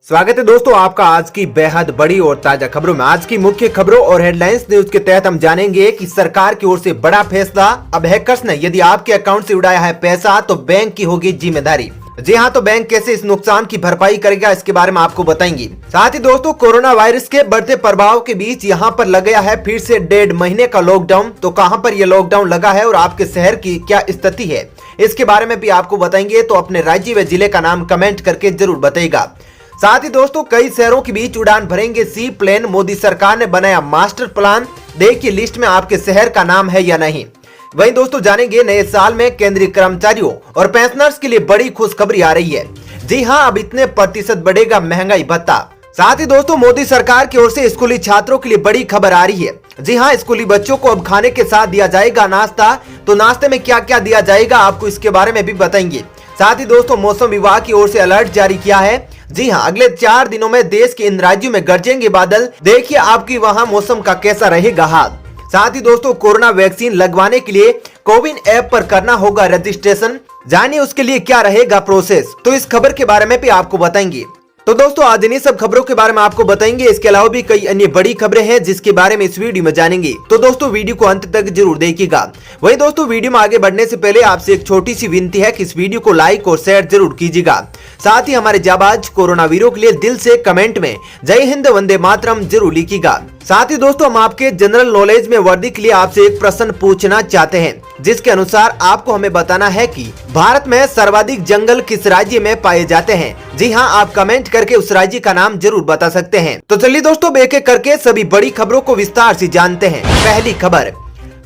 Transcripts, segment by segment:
स्वागत है दोस्तों आपका आज की बेहद बड़ी और ताजा खबरों में। आज की मुख्य खबरों और हेडलाइंस न्यूज के तहत हम जानेंगे कि सरकार की ओर से बड़ा फैसला। अब हैकर्स ने यदि आपके अकाउंट से उड़ाया है पैसा तो बैंक की होगी जिम्मेदारी। जी हाँ, तो बैंक कैसे इस नुकसान की भरपाई करेगा इसके बारे में आपको बताएंगे। साथ ही दोस्तों कोरोना वायरस के बढ़ते प्रभाव के बीच यहाँ पर लग गया है फिर से 1.5 महीने का लॉकडाउन। तो कहाँ पर यह लॉकडाउन लगा है और आपके शहर की क्या स्थिति है इसके बारे में भी आपको बताएंगे। तो अपने राज्य व जिले का नाम कमेंट करके जरूर बताइएगा। साथ ही दोस्तों कई शहरों के बीच उड़ान भरेंगे सी प्लेन। मोदी सरकार ने बनाया मास्टर प्लान। देखिए लिस्ट में आपके शहर का नाम है या नहीं। वहीं दोस्तों जानेंगे नए साल में केंद्रीय कर्मचारियों और पेंशनर्स के लिए बड़ी खुशखबरी आ रही है। जी हां, अब इतने प्रतिशत बढ़ेगा महंगाई भत्ता। साथ ही दोस्तों मोदी सरकार की ओर से स्कूली छात्रों के लिए बड़ी खबर आ रही है। जी हां, स्कूली बच्चों को अब खाने के साथ दिया जाएगा नाश्ता। तो नाश्ते में क्या क्या दिया जाएगा आपको इसके बारे में भी बताएंगे। साथ ही दोस्तों मौसम विभाग की ओर से अलर्ट जारी किया है। जी हां, अगले 4 दिनों में देश के इन राज्यों में गरजेंगे बादल। देखिए आपकी वहां मौसम का कैसा रहेगा हाल। साथ ही दोस्तों कोरोना वैक्सीन लगवाने के लिए कोविन ऐप पर करना होगा रजिस्ट्रेशन। जानिए उसके लिए क्या रहेगा प्रोसेस। तो इस खबर के बारे में भी आपको बताएंगे। तो दोस्तों आज इन्हीं सब खबरों के बारे में आपको बताएंगे। इसके अलावा भी कई अन्य बड़ी खबरें हैं जिसके बारे में इस वीडियो में जानेंगे। तो दोस्तों वीडियो को अंत तक जरूर देखिएगा। वही दोस्तों वीडियो में आगे बढ़ने से पहले आपसे एक छोटी सी विनती है कि इस वीडियो को लाइक और शेयर जरूर कीजिएगा। साथ ही हमारे जाबाज कोरोना वीरों के लिए दिल से कमेंट में जय हिंद वंदे मातरम जरूर लिखिएगा। साथ ही दोस्तों हम आपके जनरल नॉलेज में वर्दी के लिए आपसे एक प्रश्न पूछना चाहते हैं, जिसके अनुसार आपको हमें बताना है कि भारत में सर्वाधिक जंगल किस राज्य में पाए जाते हैं। जी हां, आप कमेंट करके उस राज्य का नाम जरूर बता सकते हैं। तो चलिए दोस्तों एक एक करके सभी बड़ी खबरों को विस्तार से जानते हैं। पहली खबर,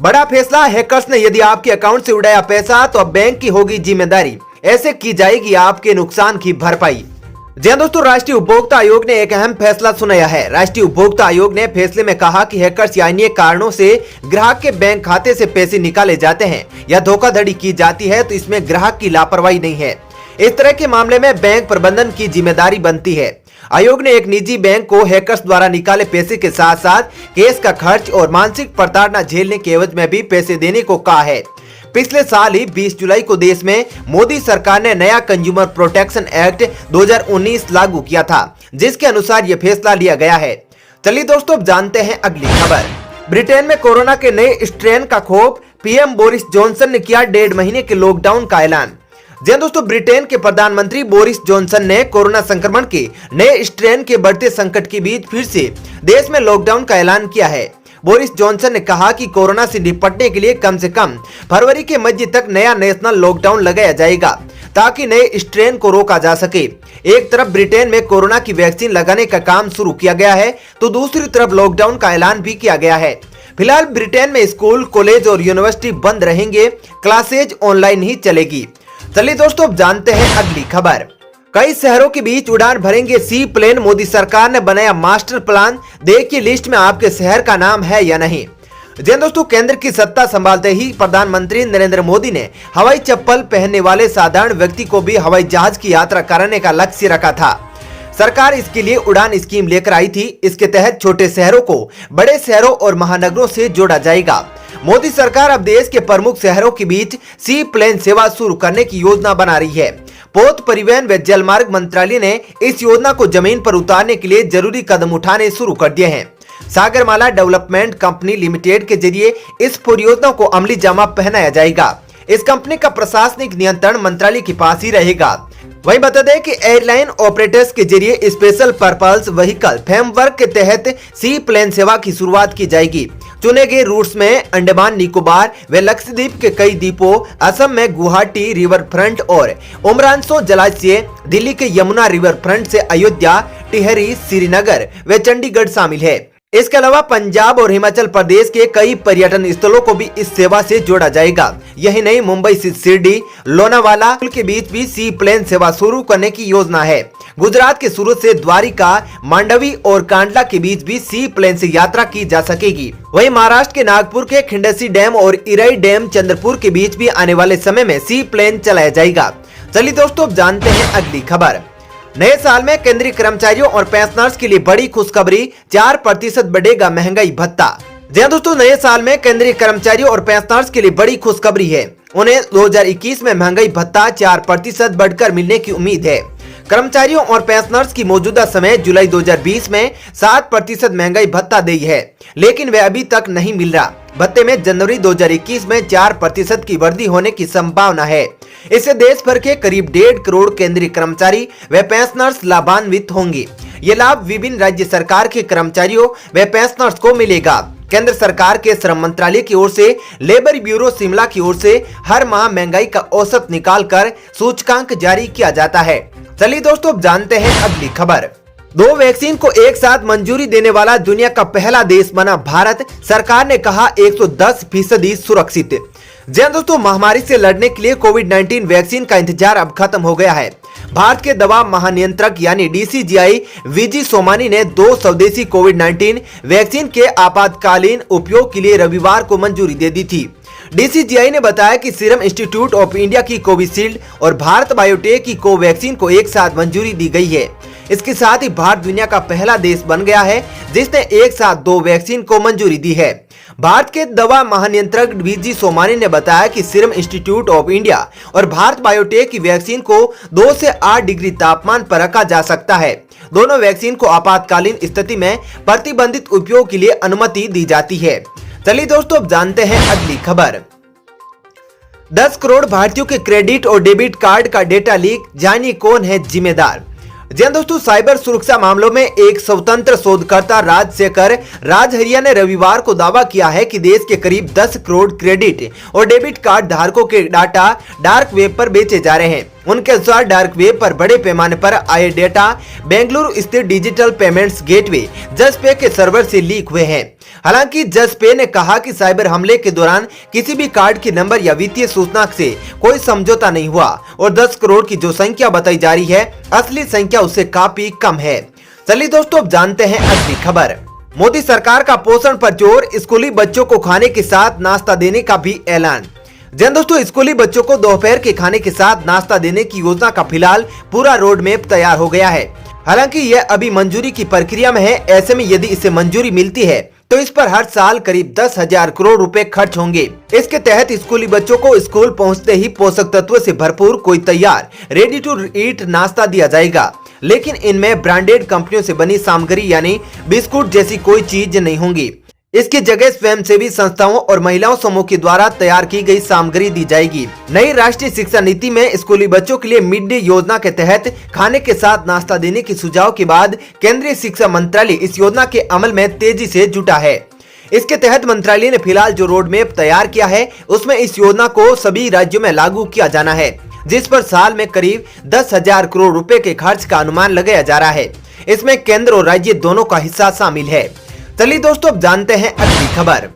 बड़ा फैसला। हैकर्स ने यदि आपके अकाउंट से उड़ाया पैसा तो अब बैंक की होगी जिम्मेदारी। ऐसे की जाएगी आपके नुकसान की भरपाई। जी हां दोस्तों, राष्ट्रीय उपभोक्ता आयोग ने एक अहम फैसला सुनाया है। राष्ट्रीय उपभोक्ता आयोग ने फैसले में कहा कि हैकर्स या अन्य कारणों से ग्राहक के बैंक खाते से पैसे निकाले जाते हैं या धोखाधड़ी की जाती है तो इसमें ग्राहक की लापरवाही नहीं है। इस तरह के मामले में बैंक प्रबंधन की जिम्मेदारी बनती है। आयोग ने एक निजी बैंक को हैकर्स द्वारा निकाले पैसे के साथ साथ केस का खर्च और मानसिक प्रताड़ना झेलने के एवज में भी पैसे देने को कहा है। पिछले साल ही 20 जुलाई को देश में मोदी सरकार ने नया कंज्यूमर प्रोटेक्शन एक्ट 2019 लागू किया था, जिसके अनुसार यह फैसला लिया गया है। चलिए दोस्तों अब जानते हैं अगली खबर। ब्रिटेन में कोरोना के नए स्ट्रेन का खौफ। पीएम बोरिस जॉनसन ने किया 1.5 महीने के लॉकडाउन का ऐलान। जी दोस्तों, ब्रिटेन के प्रधानमंत्री बोरिस जॉनसन ने कोरोना संक्रमण के नए स्ट्रेन के बढ़ते संकट के बीच फिर से देश में लॉकडाउन का ऐलान किया है। बोरिस जॉनसन ने कहा कि कोरोना से निपटने के लिए कम से कम फरवरी के मध्य तक नया नेशनल लॉकडाउन लगाया जाएगा ताकि नए स्ट्रेन को रोका जा सके। एक तरफ ब्रिटेन में कोरोना की वैक्सीन लगाने का काम शुरू किया गया है तो दूसरी तरफ लॉकडाउन का ऐलान भी किया गया है। फिलहाल ब्रिटेन में स्कूल, कॉलेज और यूनिवर्सिटी बंद रहेंगे। क्लासेज ऑनलाइन ही चलेगी। चलिए दोस्तों अब जानते हैं अगली खबर। कई शहरों के बीच उड़ान भरेंगे सी प्लेन। मोदी सरकार ने बनाया मास्टर प्लान। देखिए लिस्ट में आपके शहर का नाम है या नहीं। जी दोस्तों, केंद्र की सत्ता संभालते ही प्रधानमंत्री नरेंद्र मोदी ने हवाई चप्पल पहनने वाले साधारण व्यक्ति को भी हवाई जहाज की यात्रा कराने का लक्ष्य रखा था। सरकार इसके लिए उड़ान स्कीम लेकर आई थी। इसके तहत छोटे शहरों को बड़े शहरों और महानगरों से जोड़ा जाएगा। मोदी सरकार अब देश के प्रमुख शहरों के बीच सी प्लेन सेवा शुरू करने की योजना बना रही है। पोत परिवहन व जलमार्ग मंत्रालय ने इस योजना को जमीन पर उतारने के लिए जरूरी कदम उठाने शुरू कर दिए हैं। सागरमाला डेवलपमेंट कंपनी लिमिटेड के जरिए इस परियोजना को अमली जामा पहनाया जाएगा। इस कंपनी का प्रशासनिक नियंत्रण मंत्रालय के पास ही रहेगा। वहीं बता दें कि एयरलाइन ऑपरेटर्स के जरिए स्पेशल पर्पस व्हीकल फ्रेमवर्क के तहत सी प्लेन सेवा की शुरुआत की जाएगी। चुने गए रूट्स में अंडमान निकोबार व लक्षद्वीप के कई द्वीपों, असम में गुवाहाटी रिवर फ्रंट और उमरानसो जलाशय, दिल्ली के यमुना रिवर फ्रंट से अयोध्या, टिहरी, श्रीनगर व चंडीगढ़ शामिल है। इसके अलावा पंजाब और हिमाचल प्रदेश के कई पर्यटन स्थलों को भी इस सेवा से जोड़ा जाएगा। यही नहीं, मुंबई से शिरडी, लोनावाला के बीच भी सी प्लेन सेवा शुरू करने की योजना है। गुजरात के सूरत से द्वारिका, मांडवी और कांडला के बीच भी सी प्लेन से यात्रा की जा सकेगी। वहीं महाराष्ट्र के नागपुर के खिंडसी डैम और इराई डैम चंद्रपुर के बीच भी आने वाले समय में सी प्लेन चलाया जाएगा। चलिए दोस्तों अब जानते हैं अगली खबर। नए साल में केंद्रीय कर्मचारियों और पेंशनर्स के लिए बड़ी खुशखबरी। 4% बढ़ेगा महंगाई भत्ता। जी दोस्तों, नए साल में केंद्रीय कर्मचारियों और पेंशनर्स के लिए बड़ी खुशखबरी है। उन्हें 2021 में महंगाई भत्ता 4% बढ़कर मिलने की उम्मीद है। कर्मचारियों और पेंशनर्स की मौजूदा समय जुलाई 2020 में 7% महंगाई भत्ता दी है, लेकिन वह अभी तक नहीं मिल रहा। भत्ते में जनवरी 2021 में 4% की वृद्धि होने की संभावना है। इससे देश भर के करीब 1.5 करोड़ केंद्रीय कर्मचारी व पेंशनर्स लाभान्वित होंगे। ये लाभ विभिन्न राज्य सरकार के कर्मचारियों व पेंशनर्स को मिलेगा। केंद्र सरकार के श्रम मंत्रालय की ओर से लेबर ब्यूरो शिमला की ओर से हर माह महंगाई का औसत निकालकर सूचकांक जारी किया जाता है। चलिए दोस्तों, अब जानते हैं अगली खबर। 2 वैक्सीन को एक साथ मंजूरी देने वाला दुनिया का पहला देश बना भारत। सरकार ने कहा 110% सुरक्षित। जी दोस्तों, महामारी से लड़ने के लिए कोविड-19 वैक्सीन का इंतजार अब खत्म हो गया है। भारत के दवा महानियंत्रक यानी डीसीजीआई वीजी सोमानी ने 2 स्वदेशी कोविड-19 वैक्सीन के आपातकालीन उपयोग के लिए रविवार को मंजूरी दे दी थी। डीसीजीआई ने बताया कि सीरम इंस्टीट्यूट ऑफ इंडिया की कोविशील्ड और भारत बायोटेक की कोवैक्सीन को एक साथ मंजूरी दी गई है। इसके साथ ही भारत दुनिया का पहला देश बन गया है जिसने एक साथ 2 वैक्सीन को मंजूरी दी है। भारत के दवा महानियंत्रक वीजी सोमानी ने बताया कि सीरम इंस्टीट्यूट ऑफ इंडिया और भारत बायोटेक की वैक्सीन को 2 से 8 डिग्री तापमान पर रखा जा सकता है। दोनों वैक्सीन को आपातकालीन स्थिति में प्रतिबंधित उपयोग के लिए अनुमति दी जाती है। चलिए दोस्तों, अब जानते हैं अगली खबर। 10 करोड़ भारतीयों के क्रेडिट और डेबिट कार्ड का डेटा लीक, जानिए कौन है जिम्मेदार। जी दोस्तों, साइबर सुरक्षा मामलों में एक स्वतंत्र शोधकर्ता राजशेखर राजहरिया ने रविवार को दावा किया है कि देश के करीब 10 करोड़ क्रेडिट और डेबिट कार्ड धारकों के डाटा डार्क वेब पर बेचे जा रहे हैं। उनके अनुसार डार्क वेब पर बड़े पैमाने पर आए डेटा बेंगलुरु स्थित डिजिटल पेमेंट्स गेटवे जसपे के सर्वर से लीक हुए हैं। हालांकि जसपे ने कहा कि साइबर हमले के दौरान किसी भी कार्ड के नंबर या वित्तीय सूचना से कोई समझौता नहीं हुआ और 10 करोड़ की जो संख्या बताई जा रही है, असली संख्या उससे काफी कम है। चलिए दोस्तों, अब जानते हैं अगली खबर। मोदी सरकार का पोषण पर जोर, स्कूली बच्चों को खाने के साथ नाश्ता देने का भी ऐलान। जन दोस्तों, स्कूली बच्चों को दोपहर के खाने के साथ नाश्ता देने की योजना का फिलहाल पूरा रोड मैप तैयार हो गया है। हालांकि यह अभी मंजूरी की प्रक्रिया में है। ऐसे में यदि इसे मंजूरी मिलती है तो इस पर हर साल करीब 10,000 करोड़ रुपए खर्च होंगे। इसके तहत स्कूली बच्चों को स्कूल पहुंचते ही पोषक तत्वों से भरपूर कोई तैयार रेडी टू ईट नाश्ता दिया जाएगा, लेकिन इनमें ब्रांडेड कंपनियों से बनी सामग्री यानी बिस्कुट जैसी कोई चीज नहीं होंगी। इसकी जगह स्वयंसेवी संस्थाओं और महिलाओं समूह के द्वारा तैयार की गई सामग्री दी जाएगी। नई राष्ट्रीय शिक्षा नीति में स्कूली बच्चों के लिए मिड डे योजना के तहत खाने के साथ नाश्ता देने के सुझाव के बाद केंद्रीय शिक्षा मंत्रालय इस योजना के अमल में तेजी से जुटा है। इसके तहत मंत्रालय ने फिलहाल जो रोड मैप तैयार किया है उसमें इस योजना को सभी राज्यों में लागू किया जाना है, जिस पर साल में करीब 10,000 करोड़ रुपए के खर्च का अनुमान लगाया जा रहा है। इसमें केंद्र और राज्य दोनों का हिस्सा शामिल है। चलिए दोस्तों, अब जानते हैं अगली खबर।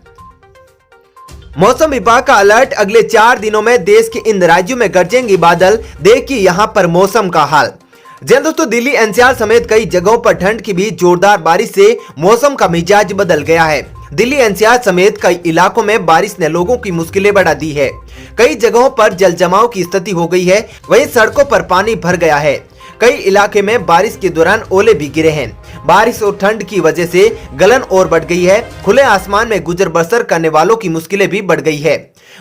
मौसम विभाग का अलर्ट, अगले 4 दिनों में देश के इन राज्यों में गरजेंगे बादल, देखिए यहाँ पर मौसम का हाल। जी दोस्तों, दिल्ली एनसीआर समेत कई जगहों पर ठंड की भी जोरदार बारिश से मौसम का मिजाज बदल गया है। दिल्ली एनसीआर समेत कई इलाकों में बारिश ने लोगों की मुश्किलें बढ़ा दी है। कई जगहों पर जल जमाव की स्थिति हो गई है, वहीं सड़कों पर पानी भर गया है। कई इलाके में बारिश के दौरान ओले भी गिरे हैं। बारिश और ठंड की वजह से गलन और बढ़ गई है। खुले आसमान में गुजर बसर करने वालों की मुश्किलें भी बढ़ गई है।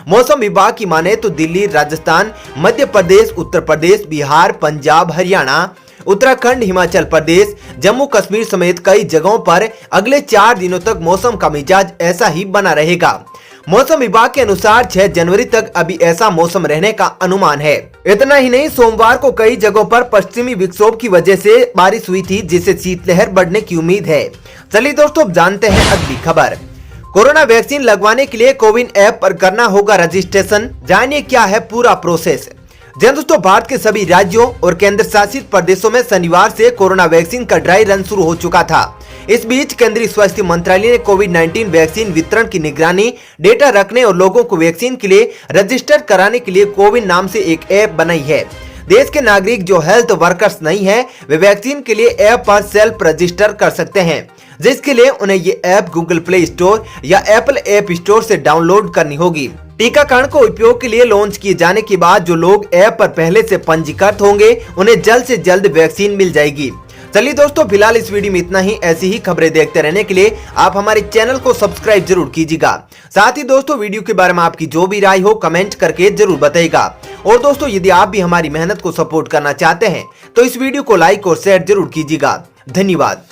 मौसम विभाग की माने तो दिल्ली, राजस्थान, मध्य प्रदेश, उत्तर प्रदेश, बिहार, पंजाब, हरियाणा, उत्तराखंड, हिमाचल प्रदेश, जम्मू कश्मीर समेत कई जगहों पर अगले 4 दिनों तक मौसम का मिजाज ऐसा ही बना रहेगा। मौसम विभाग के अनुसार 6 जनवरी तक अभी ऐसा मौसम रहने का अनुमान है। इतना ही नहीं, सोमवार को कई जगहों पर पश्चिमी विक्षोभ की वजह से बारिश हुई थी, जिससे शीतलहर बढ़ने की उम्मीद है। चलिए दोस्तों, अब जानते हैं अगली खबर। कोरोना वैक्सीन लगवाने के लिए कोविन ऐप पर करना होगा रजिस्ट्रेशन, जानिए क्या है पूरा प्रोसेस। जी दोस्तों, भारत के सभी राज्यों और केंद्र शासित प्रदेशों में शनिवार से कोरोना वैक्सीन का ड्राई रन शुरू हो चुका था। इस बीच केंद्रीय स्वास्थ्य मंत्रालय ने कोविड-19 वैक्सीन वितरण की निगरानी, डेटा रखने और लोगों को वैक्सीन के लिए रजिस्टर कराने के लिए कोविन नाम से एक ऐप बनाई है। देश के नागरिक जो हेल्थ वर्कर्स नहीं है, वे वैक्सीन के लिए ऐप पर सेल्फ रजिस्टर कर सकते हैं, जिसके लिए उन्हें ये ऐप गूगल प्ले स्टोर या एप्पल ऐप स्टोर से डाउनलोड करनी होगी। टीकाकरण को उपयोग के लिए लॉन्च किए जाने के बाद जो लोग ऐप पर पहले से पंजीकृत होंगे, उन्हें जल्द से जल्द वैक्सीन मिल जाएगी। चलिए दोस्तों, फिलहाल इस वीडियो में इतना ही। ऐसी ही खबरें देखते रहने के लिए आप हमारे चैनल को सब्सक्राइब जरूर कीजिएगा। साथ ही दोस्तों, वीडियो के बारे में आपकी जो भी राय हो कमेंट करके जरूर बताइएगा। और दोस्तों, यदि आप भी हमारी मेहनत को सपोर्ट करना चाहते हैं तो इस वीडियो को लाइक और शेयर जरूर कीजिएगा। धन्यवाद।